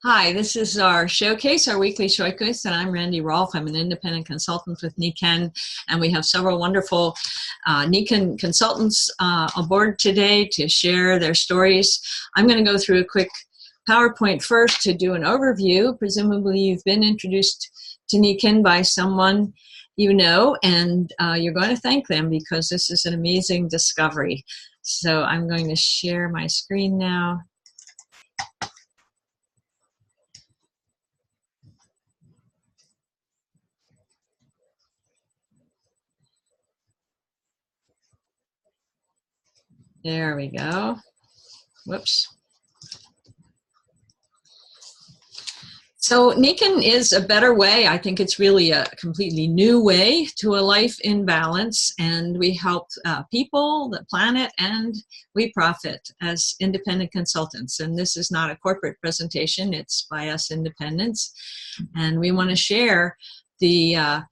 Hi, this is our showcase, our weekly showcase, and I'm Randy Rolfe. I'm an independent consultant with Nikken, and we have several wonderful Nikken consultants aboard today to share their stories. I'm going to go through a quick PowerPoint first to do an overview. Presumably you've been introduced to Nikken by someone you know, and you're going to thank them because this is an amazing discovery. So I'm going to share my screen now. There we go. Whoops. So Nikken is a better way. I think it's really a completely new way to a life in balance, and we help people, the planet, and we profit as independent consultants. And this is not a corporate presentation, it's by us independents. And we want to share the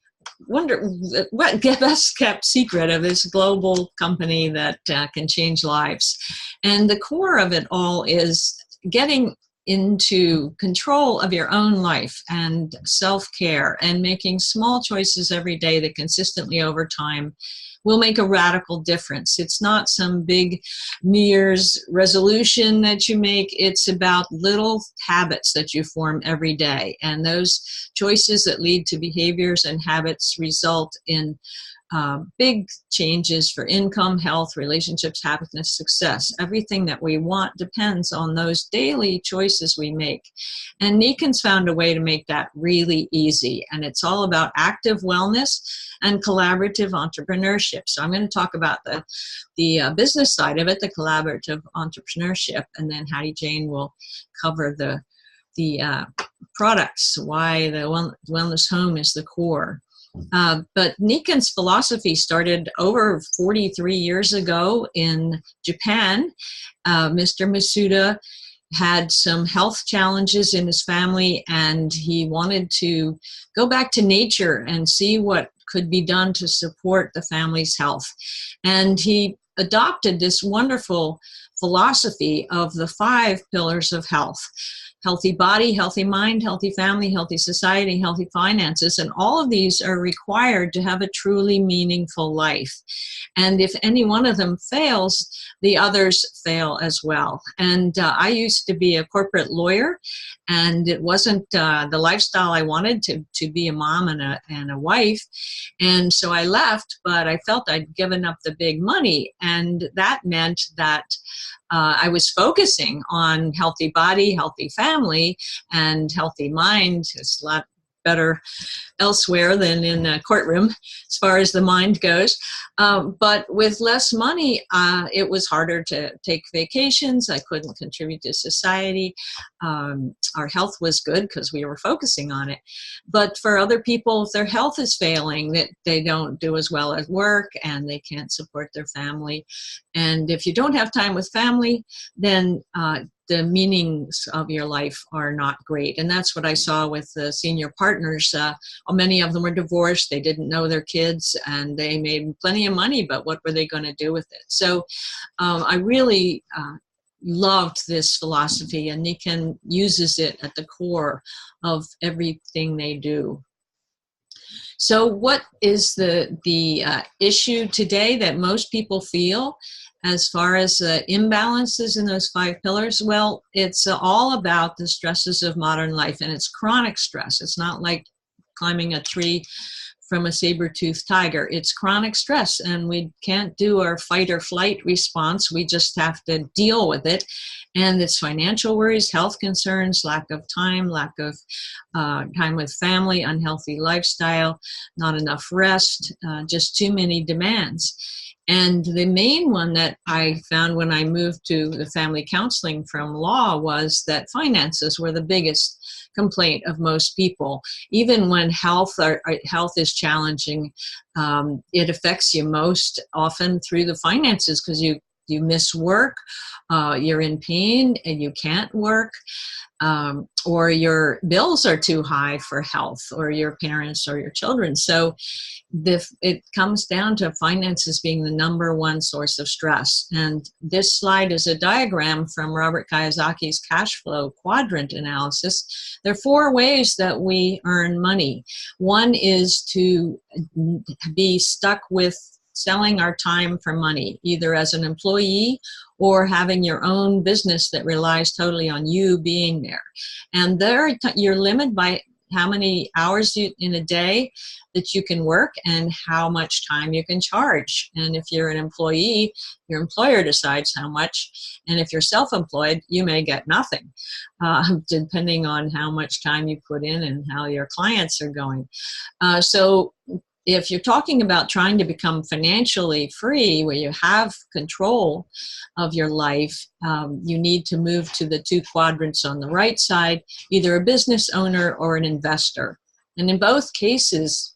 what best kept secret of this global company that can change lives. And the core of it all is getting into control of your own life and self-care and making small choices every day that consistently over time will make a radical difference. It's not some big New Year's resolution that you make. It's about little habits that you form every day. And those choices that lead to behaviors and habits result in big changes for income, health, relationships, happiness, success. Everything that we want depends on those daily choices we make. And Nikken's found a way to make that really easy. And it's all about active wellness and collaborative entrepreneurship. So I'm going to talk about the business side of it, the collaborative entrepreneurship, and then Hattiejane will cover the products, why the wellness home is the core. But Nikken's philosophy started over 43 years ago in Japan. Mr. Masuda had some health challenges in his family, and he wanted to go back to nature and see what could be done to support the family's health. And he adopted this wonderful philosophy of the 5 pillars of health: healthy body, healthy mind, healthy family, healthy society, healthy finances. And all of these are required to have a truly meaningful life. And if any one of them fails, the others fail as well. And I used to be a corporate lawyer, and it wasn't the lifestyle I wanted, to be a mom and a wife. And so I left, but I felt I'd given up the big money. And that meant that I was focusing on healthy body, healthy family, and healthy mind. It's a lot better elsewhere than in a courtroom as far as the mind goes. But with less money, it was harder to take vacations. I couldn't contribute to society. Our health was good because we were focusing on it. But for other people, if their health is failing, that they don't do as well at work and they can't support their family. And if you don't have time with family, then the meanings of your life are not great. And that's what I saw with the senior partners. Many of them were divorced. They didn't know their kids, and they made plenty of money, but what were they going to do with it? So I really loved this philosophy, and Nikken uses it at the core of everything they do. So what is the issue today that most people feel as far as imbalances in those 5 pillars? Well, it's all about the stresses of modern life, and it's chronic stress. It's not like climbing a tree from a saber-toothed tiger. It's chronic stress, and we can't do our fight or flight response. We just have to deal with it. And it's financial worries, health concerns, lack of time, lack of time with family, unhealthy lifestyle, not enough rest, just too many demands. And the main one that I found when I moved to the family counseling from law was that finances were the biggest complaint of most people. Even when health is challenging, it affects you most often through the finances, because you you miss work, you're in pain and you can't work, or your bills are too high for health, or your parents or your children. So it comes down to finances being the number one source of stress. And this slide is a diagram from Robert Kiyosaki's cash flow quadrant analysis. There are 4 ways that we earn money. One is to be stuck with selling our time for money, either as an employee or having your own business that relies totally on you being there. And there you're limited by how many hours in a day that you can work and how much time you can charge. And if you're an employee, your employer decides how much. And if you're self-employed, you may get nothing, depending on how much time you put in and how your clients are going. So if you're talking about trying to become financially free, where you have control of your life, you need to move to the 2 quadrants on the right side, either a business owner or an investor. And in both cases,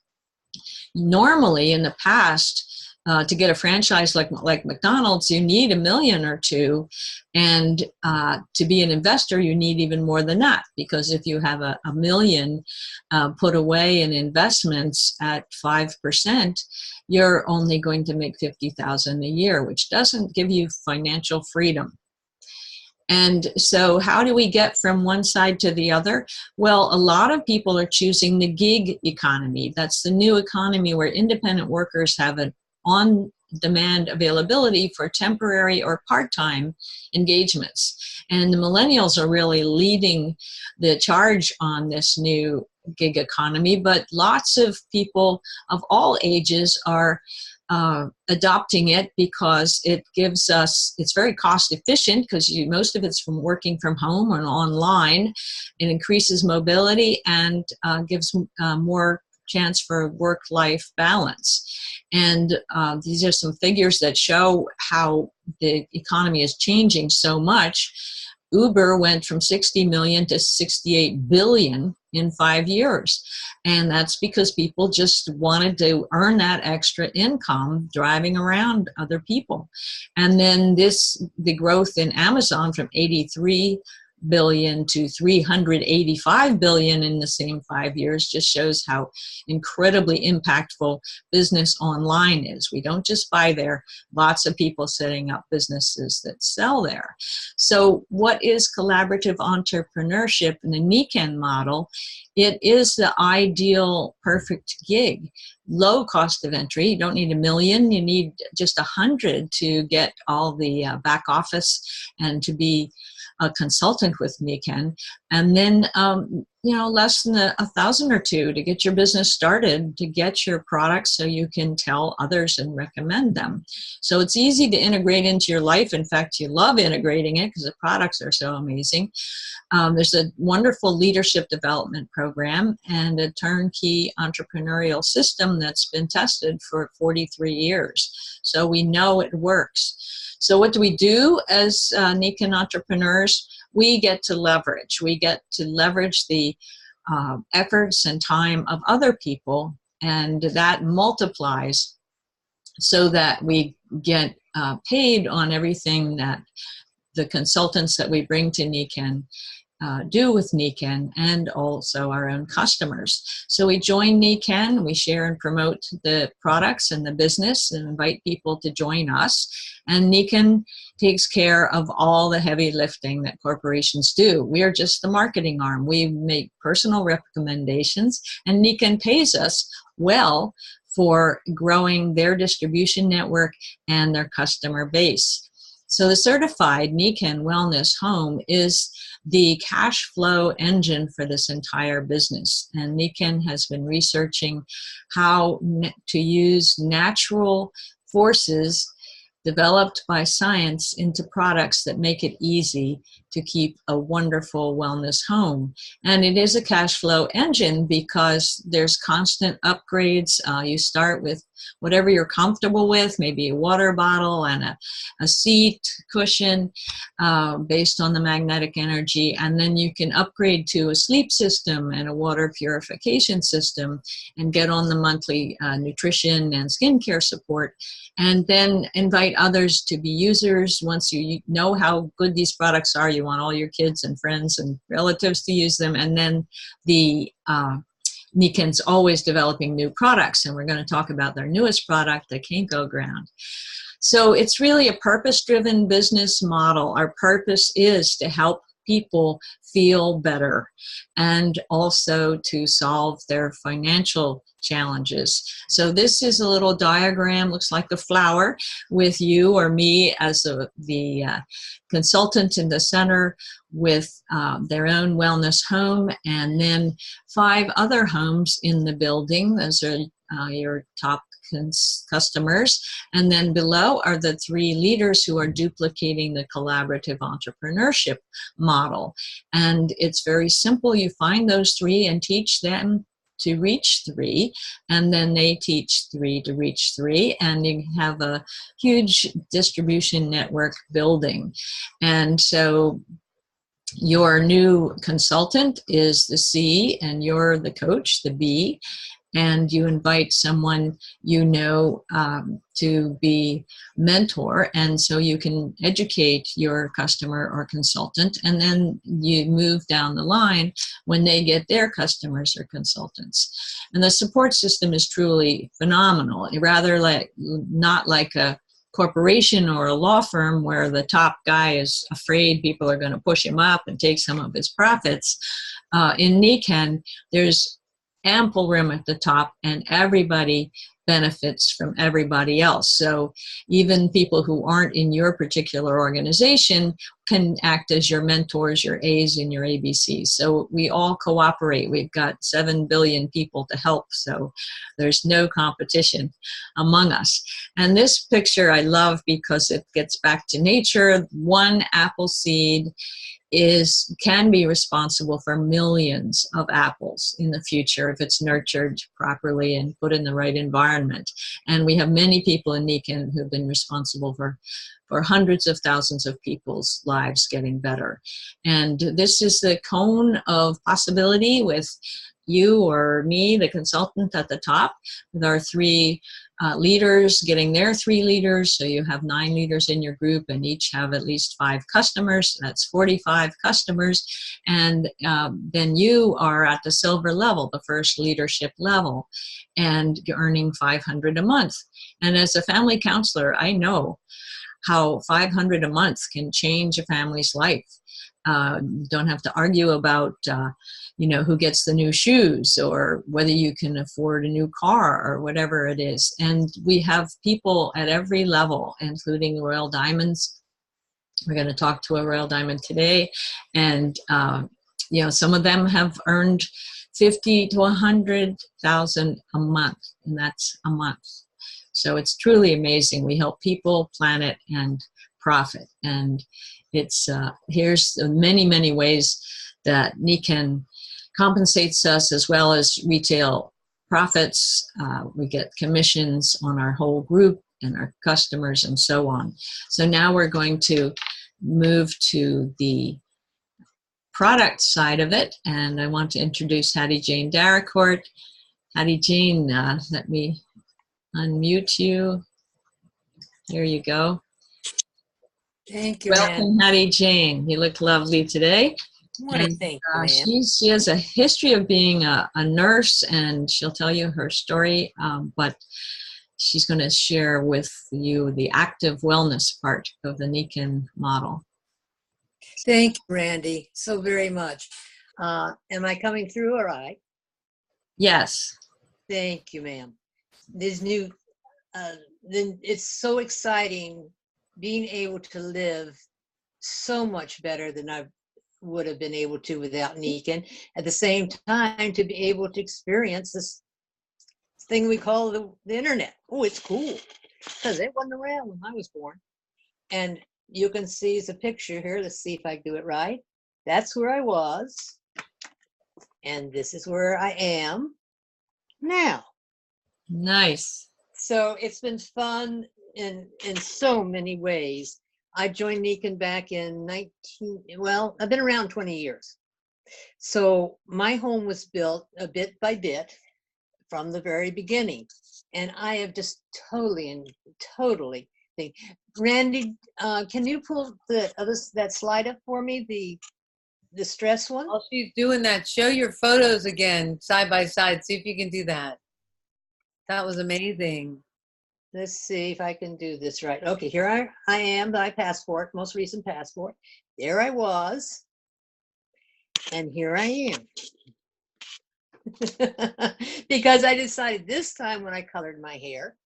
normally in the past, to get a franchise like McDonald's, you need $1 million or 2, and to be an investor, you need even more than that, because if you have $1 million put away in investments at 5%, you're only going to make $50,000 a year, which doesn't give you financial freedom. And so how do we get from one side to the other? Well, a lot of people are choosing the gig economy. That's the new economy where independent workers have an on-demand availability for temporary or part-time engagements. And the millennials are really leading the charge on this new gig economy, but lots of people of all ages are adopting it because it gives us, it's very cost efficient because most of it's from working from home and online. It increases mobility and gives more chance for work-life balance. And these are some figures that show how the economy is changing so much. Uber went from 60 million to 68 billion in 5 years. And that's because people just wanted to earn that extra income driving around other people. And then the growth in Amazon from 83 billion to 385 billion in the same 5 years just shows how incredibly impactful business online is. We don't just buy there, lots of people setting up businesses that sell there. So what is collaborative entrepreneurship in the Nikken model? It is the ideal perfect gig. Low cost of entry. You don't need $1 million, you need just 100 to get all the back office and to be a consultant with Nikken, and then less than 1,000 or 2 to get your business started, to get your products so you can tell others and recommend them. So it's easy to integrate into your life. In fact, you love integrating it because the products are so amazing. There's a wonderful leadership development program and a turnkey entrepreneurial system that's been tested for 43 years. So we know it works. So what do we do as Nikken entrepreneurs? We get to leverage. We get to leverage the efforts and time of other people, and that multiplies so that we get paid on everything that the consultants that we bring to Nikken do with Nikken, and also our own customers. So we join Nikken, we share and promote the products and the business and invite people to join us. And Nikken takes care of all the heavy lifting that corporations do. We are just the marketing arm. We make personal recommendations, and Nikken pays us well for growing their distribution network and their customer base. So the certified Nikken Wellness Home is the cash flow engine for this entire business. And Nikken has been researching how to use natural forces developed by science into products that make it easy to keep a wonderful wellness home. And it is a cash flow engine because there's constant upgrades. You start with whatever you're comfortable with, maybe a water bottle and a seat cushion based on the magnetic energy. And then you can upgrade to a sleep system and a water purification system and get on the monthly nutrition and skincare support. And then invite others to be users. Once you know how good these products are, you want all your kids and friends and relatives to use them. And then the Nikken's always developing new products, and we're going to talk about their newest product, the Kenko Ground. So it's really a purpose-driven business model. Our purpose is to help people feel better and also to solve their financial challenges. So this is a little diagram, looks like a flower, with you or me as the consultant in the center with their own wellness home, and then 5 other homes in the building. Those are your top customers. And then below are the 3 leaders who are duplicating the collaborative entrepreneurship model. And it's very simple. You find those 3 and teach them to reach 3, and then they teach 3 to reach 3, and you have a huge distribution network building. And so your new consultant is the C, and you're the coach, the B, and you invite someone you know to be mentor, and so you can educate your customer or consultant, and then you move down the line when they get their customers or consultants. And the support system is truly phenomenal, rather not like a corporation or a law firm where the top guy is afraid people are going to push him up and take some of his profits. In Nikken, there's ample room at the top, and everybody benefits from everybody else. So even people who aren't in your particular organization can act as your mentors, your A's and your ABCs. So we all cooperate. We've got 7 billion people to help, so there's no competition among us. And this picture I love because it gets back to nature. 1 apple seed can be responsible for millions of apples in the future if it's nurtured properly and put in the right environment. And we have many people in Nikken who've been responsible for hundreds of thousands of people's lives getting better. And this is the cone of possibility with you or me, the consultant at the top, with our 3 leaders getting their 3 leaders. So you have 9 leaders in your group and each have at least 5 customers. That's 45 customers. And then you are at the silver level, the first leadership level, and you're earning $500 a month. And as a family counselor, I know how $500 a month can change a family's life. You don't have to argue about who gets the new shoes or whether you can afford a new car or whatever it is. And we have people at every level, including Royal Diamonds. We're going to talk to a Royal Diamond today. And, some of them have earned $50,000 to $100,000 a month, and that's a month. So it's truly amazing. We help people, planet, and profit. And it's here's many, many ways that Nikken compensates us, as well as retail profits. We get commissions on our whole group and our customers and so on. So now we're going to move to the product side of it. And I want to introduce Hattiejane Daracourt. Hattiejane, let me unmute you. There you go. Thank you, Welcome, Hattiejane. You look lovely today. Thank you, she has a history of being a nurse, and she'll tell you her story, but she's going to share with you the active wellness part of the Nikken model. Thank you, Randy, so very much. Am I coming through all right? Yes. Thank you, ma'am. This new, it's so exciting being able to live so much better than I would have been able to without Nikken. At the same time, to be able to experience this thing we call the internet. Oh, it's cool, because it wasn't around when I was born. And you can see the picture here. Let's see if I do it right. That's where I was. And this is where I am now. Nice. So it's been fun in so many ways. I joined Nikken back in I've been around 20 years. So my home was built a bit by bit from the very beginning. And I have just totally think. Randy, can you pull that slide up for me, the stress one? While she's doing that, show your photos again, side by side. See if you can do that. That was amazing. Let's see if I can do this right. Okay, here I am, my passport, most recent passport. There I was, and here I am. Because I decided this time when I colored my hair,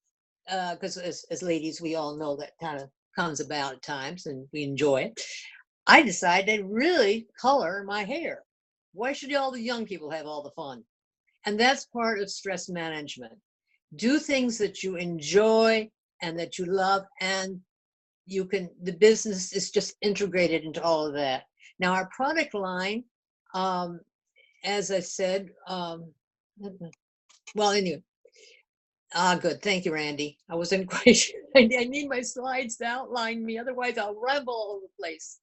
because as ladies, we all know that kind of comes about at times and we enjoy it. I decided to really color my hair. Why should all the young people have all the fun? And that's part of stress management. Do things that you enjoy and that you love, and the business is just integrated into all of that. Now our product line, as I said, well, anyway, good. Thank you, Randy. I wasn't quite sure. I need my slides to outline me, otherwise I'll ramble all over the place.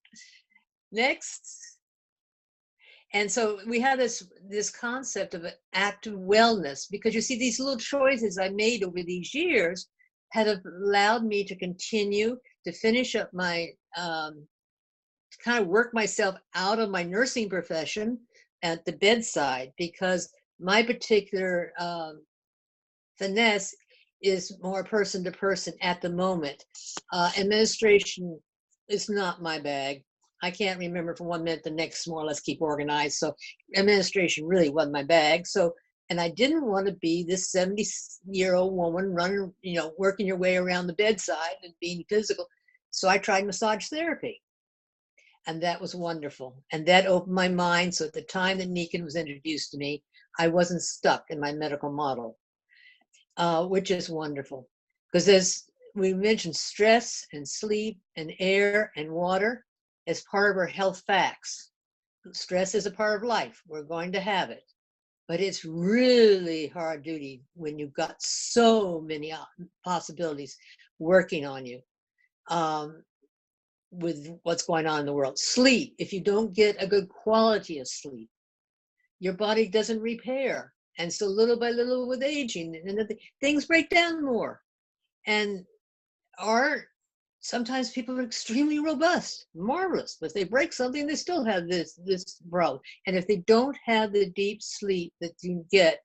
Next. And so we have this concept of active wellness, because you see these little choices I made over these years have allowed me to continue to finish up my, to kind of work myself out of my nursing profession at the bedside, because my particular finesse is more person to person at the moment. Administration is not my bag. I can't remember from one minute to the next, more or less keep organized. So administration really wasn't my bag. So, and I didn't want to be this 70-year-old woman running, working your way around the bedside and being physical. So I tried massage therapy. And that was wonderful. And that opened my mind. So at the time that Nikken was introduced to me, I wasn't stuck in my medical model, which is wonderful. Because as we mentioned, stress and sleep and air and water as part of our health facts. Stress is a part of life. We're going to have it. But it's really hard duty when you've got so many possibilities working on you with what's going on in the world. Sleep, if you don't get a good quality of sleep, your body doesn't repair. And so little by little with aging, things break down more. And sometimes people are extremely robust, marvelous, but if they break something, they still have this problem. And if they don't have the deep sleep that you get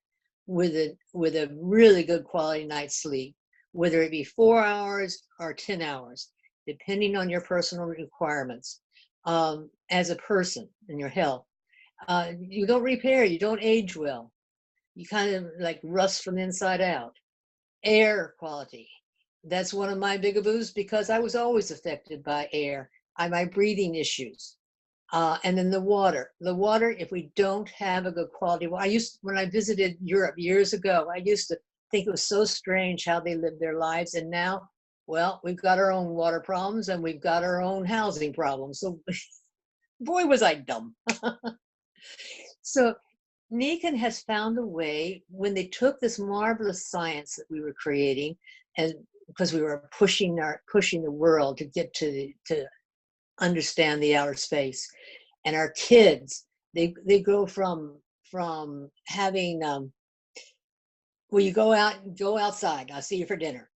with a really good quality night's sleep, whether it be 4 hours or 10 hours, depending on your personal requirements, as a person and your health, you don't repair, you don't age well. You kind of like rust from the inside out. Air quality. That's one of my bigaboos, because I was always affected by air, my breathing issues. And then the water, if we don't have a good quality, when I visited Europe years ago, I used to think it was so strange how they lived their lives. And now, well, we've got our own water problems and we've got our own housing problems. So boy, was I dumb. So Nikken has found a way, when they took this marvelous science that we were creating, and because we were pushing the world to get to understand the outer space, and our kids, they go from having well, you go outside, I'll see you for dinner,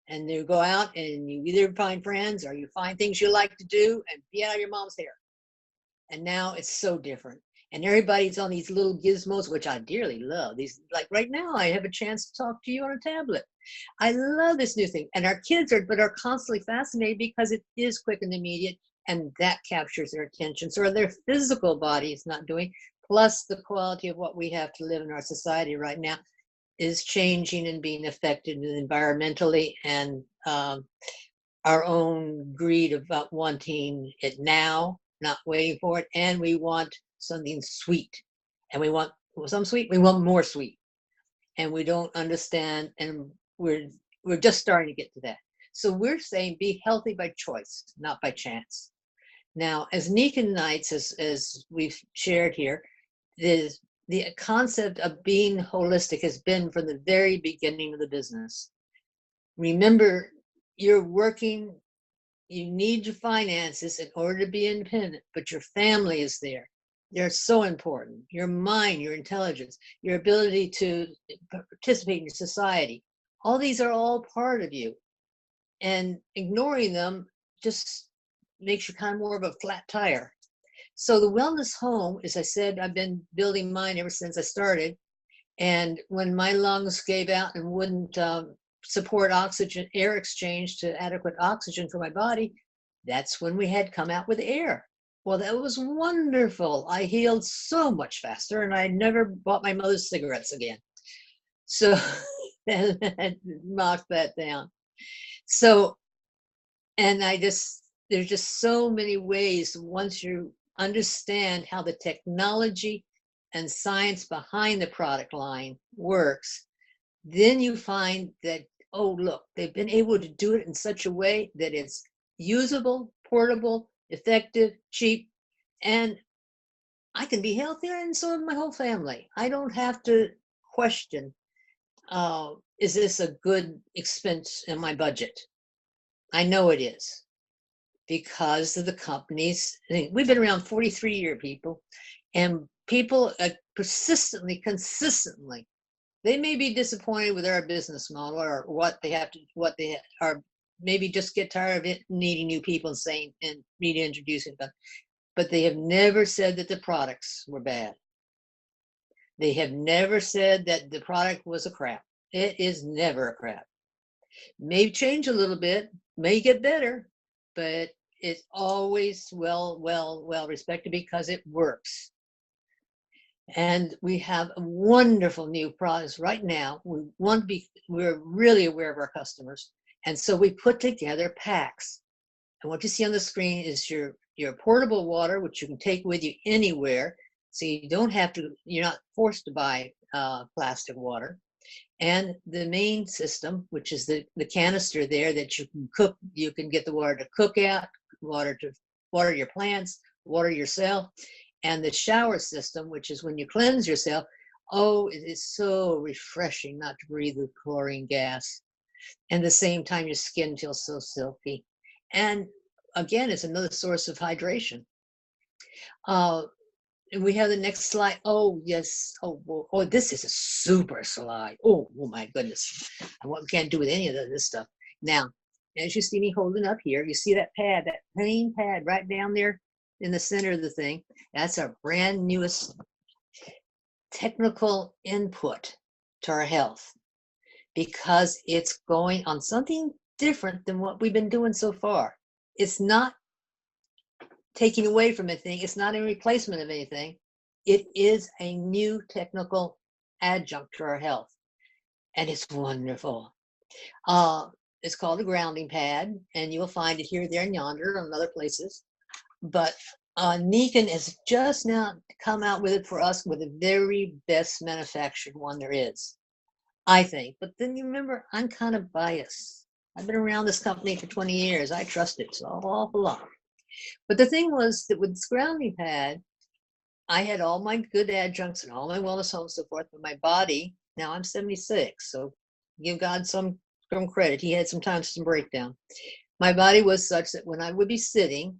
and you go out and you either find friends or you find things you like to do and be out of your mom's hair. And now it's so different. And everybody's on these little gizmos, which I dearly love. These, like right now, I have a chance to talk to you on a tablet. I love this new thing. And our kids are constantly fascinated because it is quick and immediate, and that captures their attention. So their physical body is not doing, plus the quality of what we have to live in our society right now is changing and being affected environmentally, and our own greed about wanting it now, not waiting for it. And we want something sweet, and we want some sweet, we want more sweet, and we don't understand, and we're just starting to get to that. So we're saying be healthy by choice, not by chance. Now, as Nikkenites, as we've shared here, the concept of being holistic has been from the very beginning of the business. Remember, you're working, you need your finances in order to be independent, but your family is there. They're so important. Your mind, your intelligence, your ability to participate in society. All these are all part of you. And ignoring them just makes you kind of more of a flat tire. So the wellness home, as I said, I've been building mine ever since I started. And when my lungs gave out and wouldn't support oxygen, air exchange to adequate oxygen for my body, that's when we had come out with air. Well, that was wonderful. I healed so much faster, and I never bought my mother's cigarettes again. So I knocked that down. So, and there's just so many ways once you understand how the technology and science behind the product line works, then you find that, oh, look, they've been able to do it in such a way that it's usable, portable, effective, cheap, and I can be healthier, and so my whole family. I don't have to question, is this a good expense in my budget? I know it is because of the companies. We've been around 43 years, people, and people persistently, consistently, they may be disappointed with our business model or what they are, maybe just get tired of it, needing new people and saying and reintroducing them. But they have never said that the products were bad. They have never said that the product was a crap. It is never a crap. May change a little bit, may get better, but it's always well respected because it works. And we have wonderful new products right now. We're really aware of our customers. And so we put together packs. And what you see on the screen is your portable water, which you can take with you anywhere. So you don't have to, you're not forced to buy plastic water. And the main system, which is the canister there that you can cook, you can get the water to cook out, water to water your plants, water yourself. And the shower system, which is when you cleanse yourself, oh, it is so refreshing not to breathe the chlorine gas. And at the same time, your skin feels so silky. And again, it's another source of hydration. And we have the next slide. Oh, yes. Oh, this is a super slide. Oh my goodness. What we can't do with any of this stuff. Now, as you see me holding up here, you see that pad, that plain pad right down there in the center of the thing. That's our brand newest technical input to our health, because it's going on something different than what we've been doing so far. It's not taking away from anything. It's not a replacement of anything. It is a new technical adjunct to our health, and it's wonderful. It's called a grounding pad, and you'll find it here, there, and yonder, and other places. But Nikken has just now come out with it for us with the very best manufactured one there is, I think. But then you remember, I'm kind of biased. I've been around this company for 20 years. I trust it so awful lot. But the thing was that with this grounding pad, I had all my good adjuncts and all my wellness home and so forth, but my body, now I'm 76, so give God some credit. He had sometimes some breakdown. My body was such that when I would be sitting,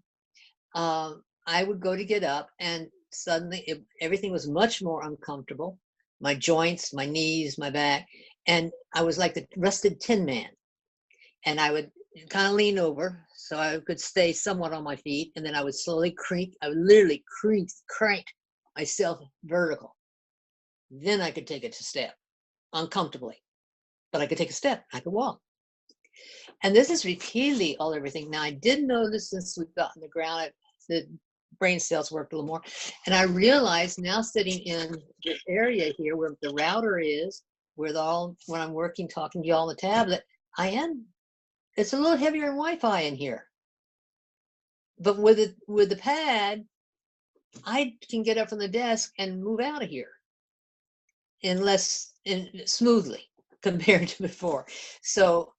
I would go to get up, and suddenly everything was much more uncomfortable. My joints, my knees, my back, and I was like the rusted tin man. And I would kind of lean over so I could stay somewhat on my feet, and then I would slowly I would literally crank myself vertical. Then I could take it to step, uncomfortably, but I could take a step, I could walk. And this is repeatedly all everything. Now, I did notice since we've gotten the ground, the brain cells worked a little more. And I realized now, sitting in this area here where the router is, when I'm working, talking to you all on the tablet, it's a little heavier than Wi-Fi in here. But with the pad, I can get up from the desk and move out of here smoothly compared to before. So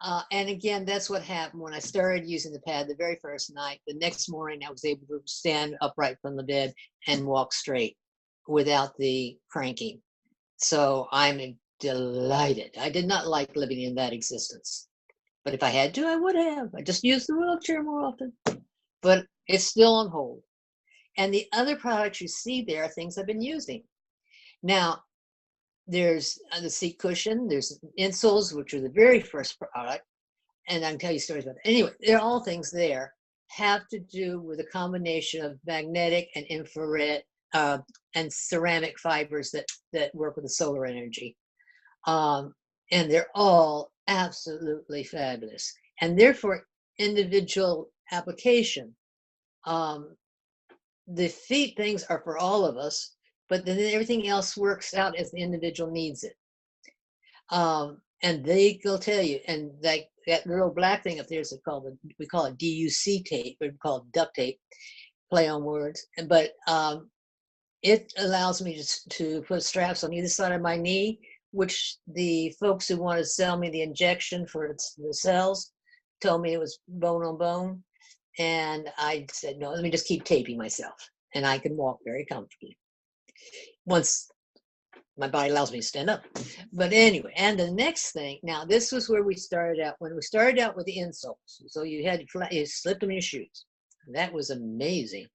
And again, that's what happened when I started using the pad the very first night. The next morning, I was able to stand upright from the bed and walk straight without the cranking. So I'm delighted. I did not like living in that existence. But if I had to, I would have. I just used the wheelchair more often. But it's still on hold. And the other products you see there are things I've been using. Now, there's the seat cushion, there's insoles, which are the very first product, and I can tell you stories about it. Anyway, they're all things there have to do with a combination of magnetic and infrared and ceramic fibers that work with the solar energy. And they're all absolutely fabulous. And therefore, individual application. The feet things are for all of us, but then everything else works out as the individual needs it. And they'll tell you, and like that little black thing up there is called, we call it DUC tape, we call it duct tape, play on words. But it allows me to put straps on either side of my knee, which the folks who want to sell me the injection for the cells told me it was bone on bone. And I said, no, let me just keep taping myself. And I can walk very comfortably once my body allows me to stand up. But anyway, and the next thing, now this was where we started out, when we started out with the insoles. So you slipped them in your shoes. And that was amazing.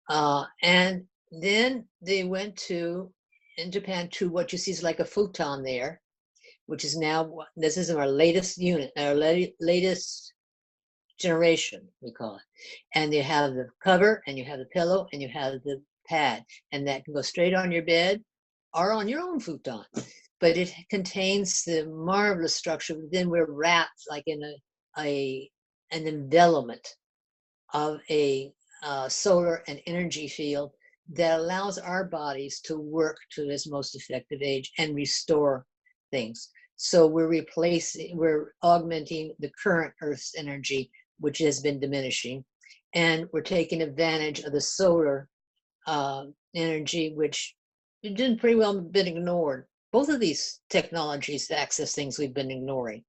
And then they went in Japan to what you see is like a futon there, which is now, this is our latest unit, our latest generation, we call it. And you have the cover, and you have the pillow, and you have the pad, and that can go straight on your bed or on your own futon. But it contains the marvelous structure. Then we're wrapped like in an envelopment of a solar and energy field that allows our bodies to work to its most effective age and restore things. So we're augmenting the current Earth's energy, which has been diminishing, and we're taking advantage of the solar energy, which did pretty well been ignored. Both of these technologies access things we've been ignoring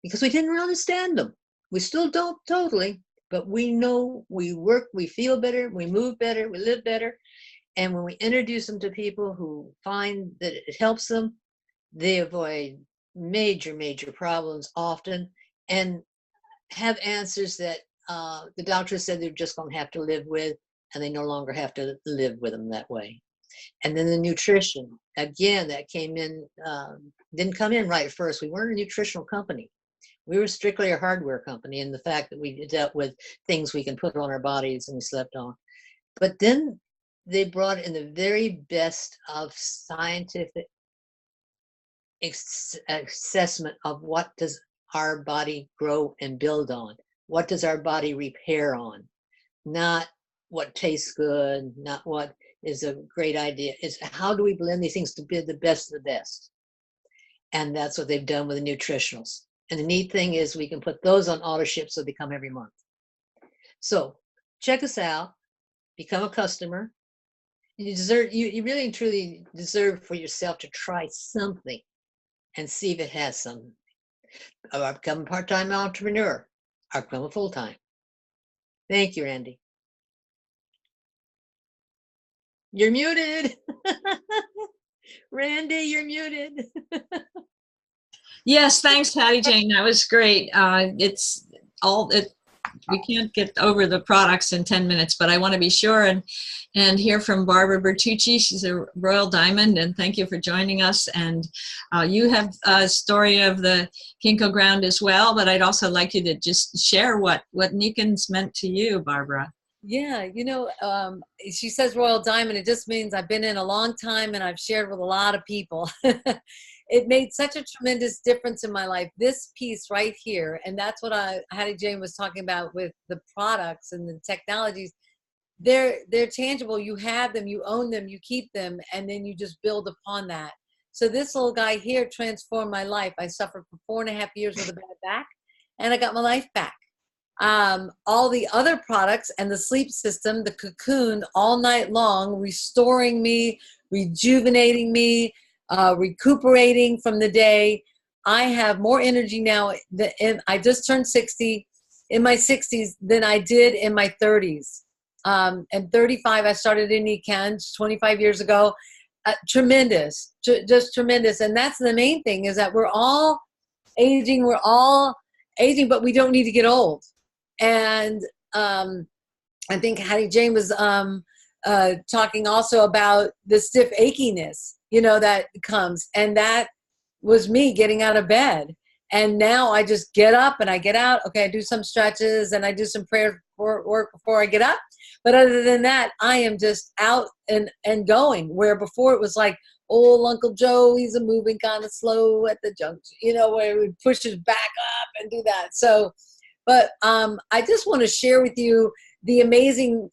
because we didn't really understand them. We still don't totally, but we know we work, we feel better, we move better, we live better. And when we introduce them to people who find that it helps them, they avoid major, major problems often and have answers that the doctor said they're just going to have to live with, and they no longer have to live with them that way. And then the nutrition, again, that came in, didn't come in right at first. We weren't a nutritional company. We were strictly a hardware company in the fact that we dealt with things we can put on our bodies and we slept on. But then they brought in the very best of scientific assessment of what does our body grow and build on. What does our body repair on? Not what tastes good, not what is a great idea. It's how do we blend these things to be the best of the best? And that's what they've done with the nutritionals. And the neat thing is we can put those on auto ship so they come every month. So check us out, become a customer. You really and truly deserve for yourself to try something and see if it has something. I've become a part-time entrepreneur. I've become a full-time. Thank you, Randy. You're muted. Randy, you're muted. Yes, thanks, Hattiejane. That was great. We can't get over the products in 10 minutes, but I want to be sure and hear from Barbara Bertucci. She's a Royal Diamond, and thank you for joining us. And you have a story of the Kinko ground as well, but I'd also like you to just share what Nikken's meant to you, Barbara. Yeah, she says Royal Diamond. It just means I've been in a long time and I've shared with a lot of people. It made such a tremendous difference in my life. This piece right here, and that's what Hattiejane was talking about with the products and the technologies. They're tangible. You have them, you own them, you keep them, and then you just build upon that. So this little guy here transformed my life. I suffered for 4.5 years with a bad back, and I got my life back. All the other products and the sleep system, the cocoon all night long, restoring me, rejuvenating me, recuperating from the day. I have more energy now. I just turned 60, in my 60s, than I did in my 30s. And 35, I started in Nikken 25 years ago. Tremendous, just tremendous. And that's the main thing, is that we're all aging, but we don't need to get old. And I think Hattiejane was talking also about the stiff achiness, that comes. And that was me getting out of bed. And now I just get up and I get out. Okay, I do some stretches and I do some prayer work before I get up. But other than that, I am just out and going, where before it was like, old Uncle Joe, he's a moving kind of slow at the junction, where he pushes back up and do that. So, but I just want to share with you the amazing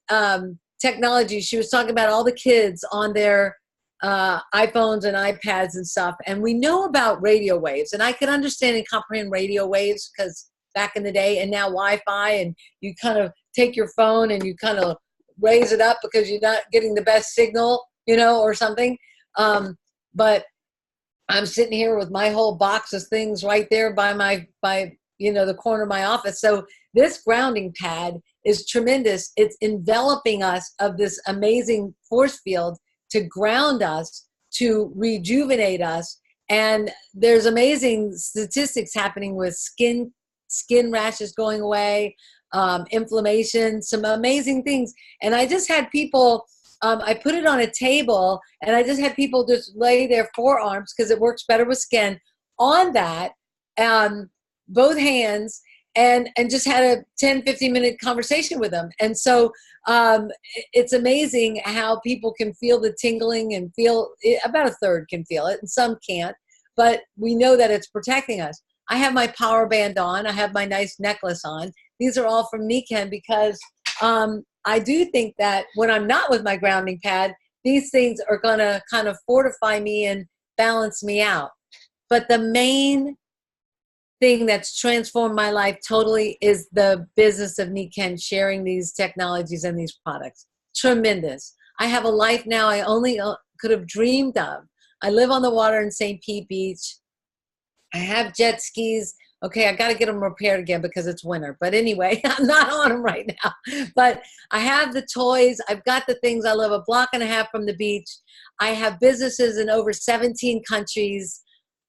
technology. She was talking about all the kids on their iPhones and iPads and stuff. And we know about radio waves, and I can understand and comprehend radio waves because back in the day, and now Wi-Fi, and you kind of take your phone and you kind of raise it up because you're not getting the best signal, or something. But I'm sitting here with my whole box of things right there by the corner of my office. So this grounding pad is tremendous. It's enveloping us of this amazing force field to ground us, to rejuvenate us. And there's amazing statistics happening with skin rashes going away, inflammation, some amazing things. And I just had people, I put it on a table, and I just had people just lay their forearms, because it works better with skin, on that, both hands, and just had a 10-15 minute conversation with them. And so it's amazing how people can feel the tingling, and feel it, about a third can feel it and some can't, but we know that it's protecting us. I have my power band on. I have my nice necklace on. These are all from Nikken, because I do think that when I'm not with my grounding pad, these things are going to kind of fortify me and balance me out. But the main thing that's transformed my life totally is the business of Nikken, sharing these technologies and these products. Tremendous. I have a life now I only could have dreamed of. I live on the water in St. Pete Beach. I have jet skis. Okay, I got to get them repaired again because it's winter. But anyway, I'm not on them right now. But I have the toys. I've got the things. I live a block and a half from the beach. I have businesses in over 17 countries.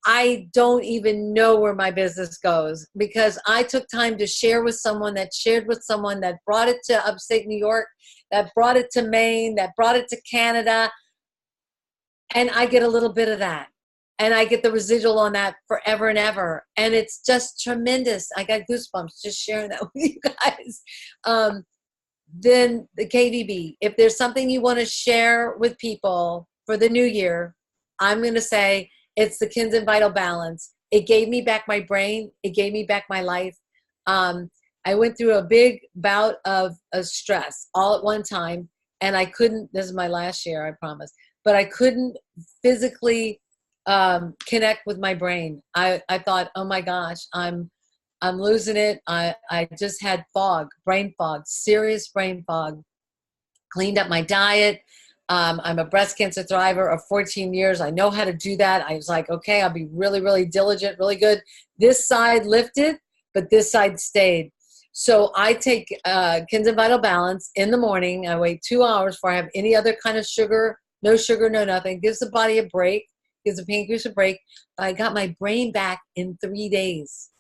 I don't even know where my business goes, because I took time to share with someone that shared with someone that brought it to upstate New York, that brought it to Maine, that brought it to Canada. And I get a little bit of that. And I get the residual on that forever and ever. And it's just tremendous. I got goosebumps just sharing that with you guys. Then the KVB, if there's something you want to share with people for the new year, I'm going to say it's the Kins and Vital Balance. It gave me back my brain. It gave me back my life. I went through a big bout of stress all at one time. And I couldn't, this is my last year, I promise, but I couldn't physically connect with my brain. I thought, oh my gosh, I'm losing it. I just had brain fog, serious brain fog. Cleaned up my diet. I'm a breast cancer thriver of 14 years. I know how to do that. I was like, okay, I'll be really, really diligent, really good. This side lifted, but this side stayed. So I take Kins and Vital Balance in the morning. I wait 2 hours before I have any other kind of sugar, no nothing. Gives the body a break. Gives the pancreas a break. I got my brain back in 3 days.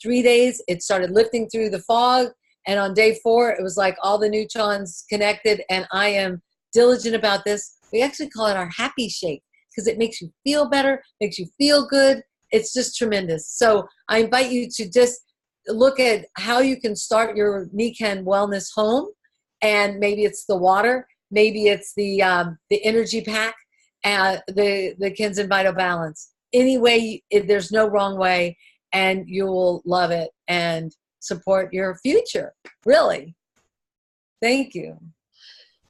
3 days, it started lifting through the fog. And on day 4, it was like all the neutrons connected. And I am diligent about this. We actually call it our happy shake, because it makes you feel better, makes you feel good. It's just tremendous. So I invite you to just look at how you can start your Nikken wellness home. And maybe it's the water, maybe it's the energy pack, the Kins and Vital Balance. Anyway, there's no wrong way, and you will love it and support your future. Really. Thank you.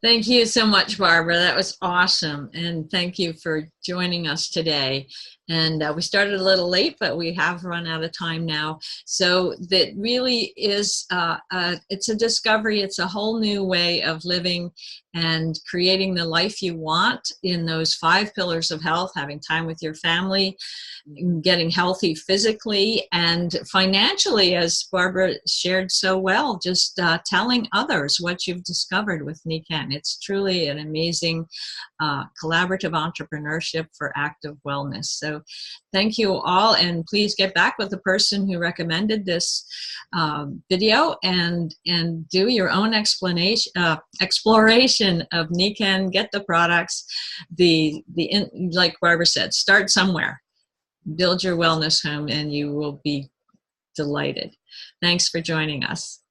Thank you so much, Barbara. That was awesome. And thank you for joining us today. And we started a little late, but we have run out of time now. So that really is, it's a discovery. It's a whole new way of living and creating the life you want in those 5 pillars of health: having time with your family, getting healthy physically and financially, as Barbara shared so well, just telling others what you've discovered with Nikken. It's truly an amazing collaborative entrepreneurship for active wellness. So thank you all, and please get back with the person who recommended this video and do your own exploration of Nikken. Get the products. Like Barbara said, start somewhere. Build your wellness home and you will be delighted. Thanks for joining us.